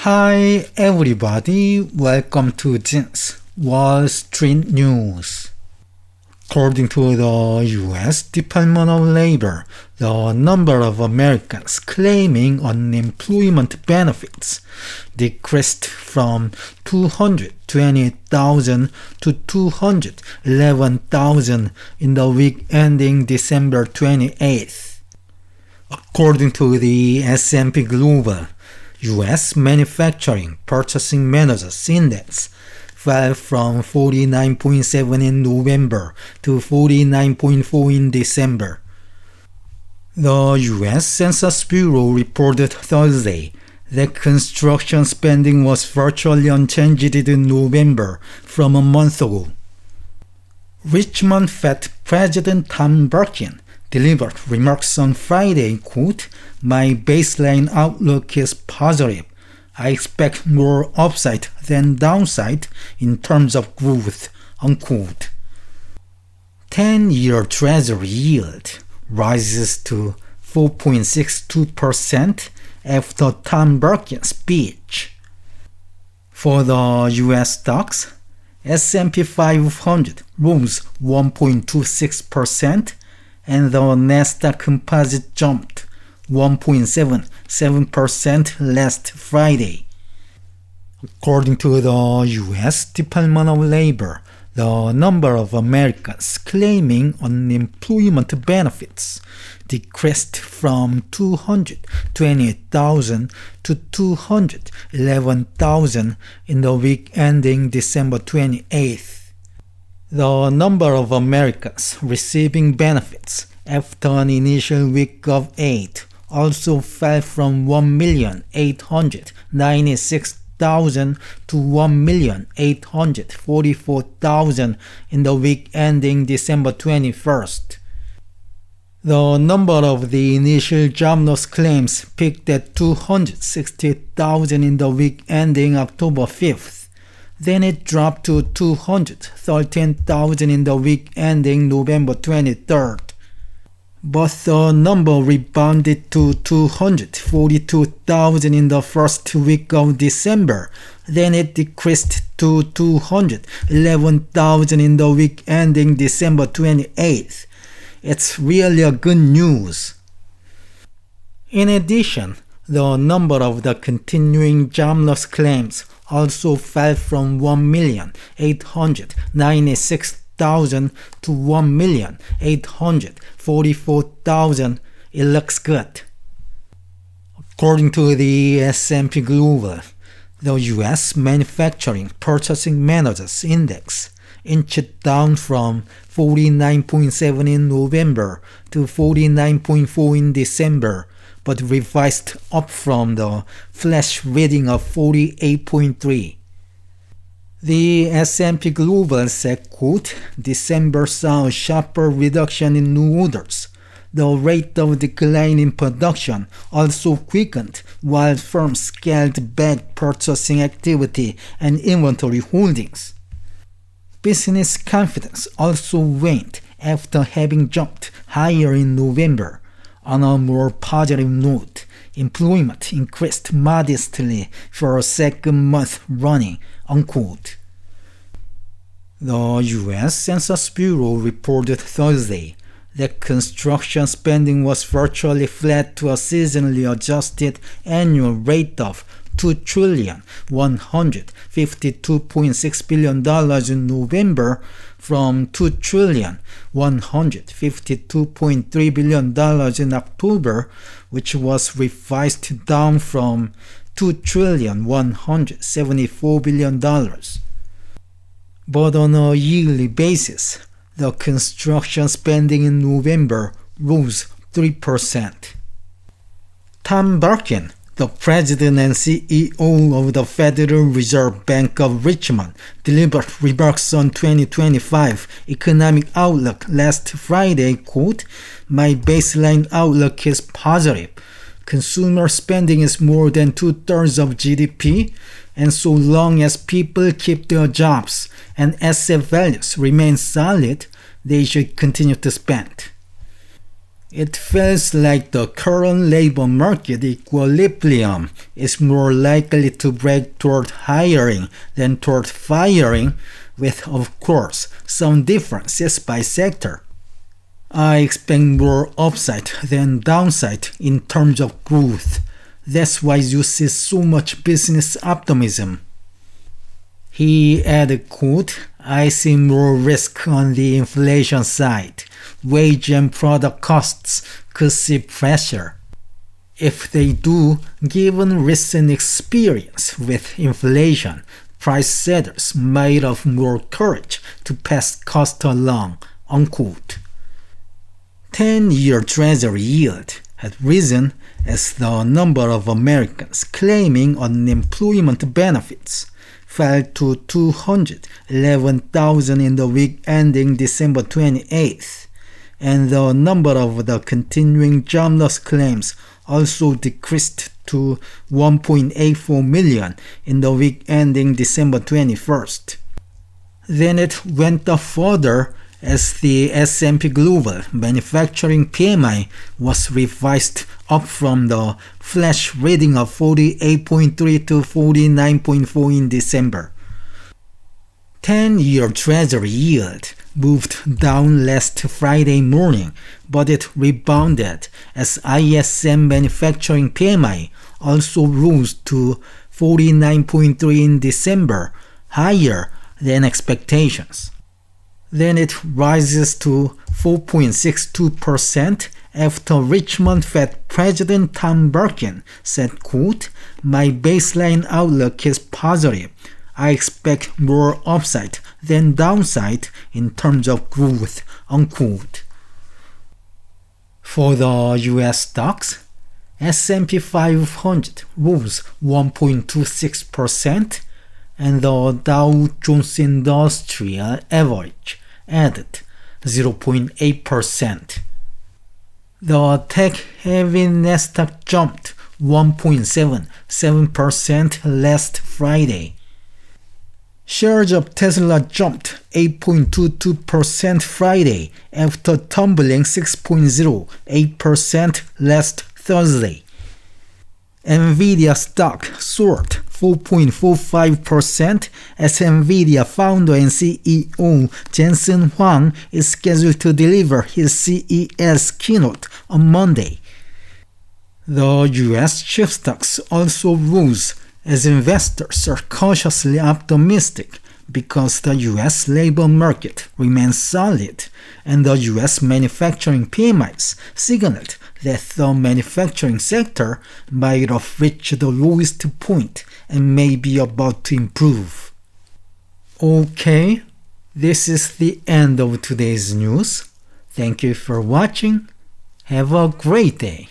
Hi everybody, welcome to Jin's Wall Street News. According to the US Department of Labor, the number of Americans claiming unemployment benefits decreased from 220,000 to 211,000 in the week ending December 28th. According to the S&P Global US Manufacturing Purchasing Managers Index fell from 49.7 in November to 49.4 in December. The US Census Bureau reported Thursday that construction spending was virtually unchanged in November from a month ago. Richmond Fed President Tom Barkin delivered remarks on Friday, quote, "My baseline outlook is positive. I expect more upside than downside in terms of growth," unquote. 10-year Treasury yield rises to 4.62% after Tom Barkin's speech. For the US stocks, S&P 500 rose 1.26%, and the Nasdaq composite jumped 1.77% last Friday. According to the US Department of Labor, the number of Americans claiming unemployment benefits decreased from 220,000 to 211,000 in the week ending December 28th. The number of Americans receiving benefits after an initial week of 8 also fell from 1,896,000 to 1,844,000 in the week ending December 21st. The number of the initial jobless claims peaked at 260,000 in the week ending October 5th. Then it dropped to 213,000 in the week ending November 23rd. But the number rebounded to 242,000 in the first week of December. Then it decreased to 211,000 in the week ending December 28th. It's really a good news. In addition, the number of the continuing jobless claims also fell from 1,896,000 to 1,844,000. It looks good. According to the S&P Global, the US Manufacturing Purchasing Managers Index inched down from 49.7 in November to 49.4 in December, but revised up from the flash reading of 48.3. The S&P Global said, quote, "December saw a sharper reduction in new orders. The rate of decline in production also quickened while firms scaled back purchasing activity and inventory holdings. Business confidence also waned after having jumped higher in November. On a more positive note, employment increased modestly for a second month running," unquote. The U.S. Census Bureau reported Thursday that construction spending was virtually flat to a seasonally adjusted annual rate of $2,152.6 billion in November from $2,152.3 billion in October, which was revised down from $2,174 billion. But on a yearly basis, the construction spending in November rose 3%. Tom Barkin, the president and CEO of the Federal Reserve Bank of Richmond, delivered remarks on 2025 economic outlook last Friday, quote, "My baseline outlook is positive. Consumer spending is more than 2/3 of GDP, and so long as people keep their jobs and asset values remain solid, they should continue to spend." It feels like the current labor market equilibrium is more likely to break toward hiring than toward firing, with, of course, some differences by sector. I expect more upside than downside in terms of growth. That's why you see so much business optimism. He added, quote, I see more risk on the inflation side. Wage and product costs could see pressure. If they do, given recent experience with inflation, price setters might have more courage to pass cost along, unquote. 10-year Treasury yield had risen as the number of Americans claiming unemployment benefits fell to 211,000 in the week ending December 28th, and the number of the continuing jobless claims also decreased to 1.84 million in the week ending December 21st. Then it went up further as the S&P Global Manufacturing PMI was revised up from the flash reading of 48.3 to 49.4 in December. 10-year Treasury yield moved down last Friday morning, but it rebounded as ISM Manufacturing PMI also rose to 49.3 in December, higher than expectations. Then it rises to 4.62% after Richmond Fed President Tom Barkin said, quote, my baseline outlook is positive. I expect more upside than downside in terms of growth, unquote. For the US stocks, S&P 500 rose 1.26%, and the Dow Jones Industrial Average added 0.8%. The tech-heavy Nasdaq jumped 1.77% last Friday. Shares of Tesla jumped 8.22% Friday after tumbling 6.08% last Thursday. Nvidia stock soared 4.45% as Nvidia founder and CEO Jensen Huang is scheduled to deliver his CES keynote on Monday. The US chip stocks also rose as investors are cautiously optimistic because the US labor market remains solid and the US manufacturing PMIs signaled that the manufacturing sector might have reached the lowest point and may be about to improve. Okay, this is the end of today's news. Thank you for watching. Have a great day.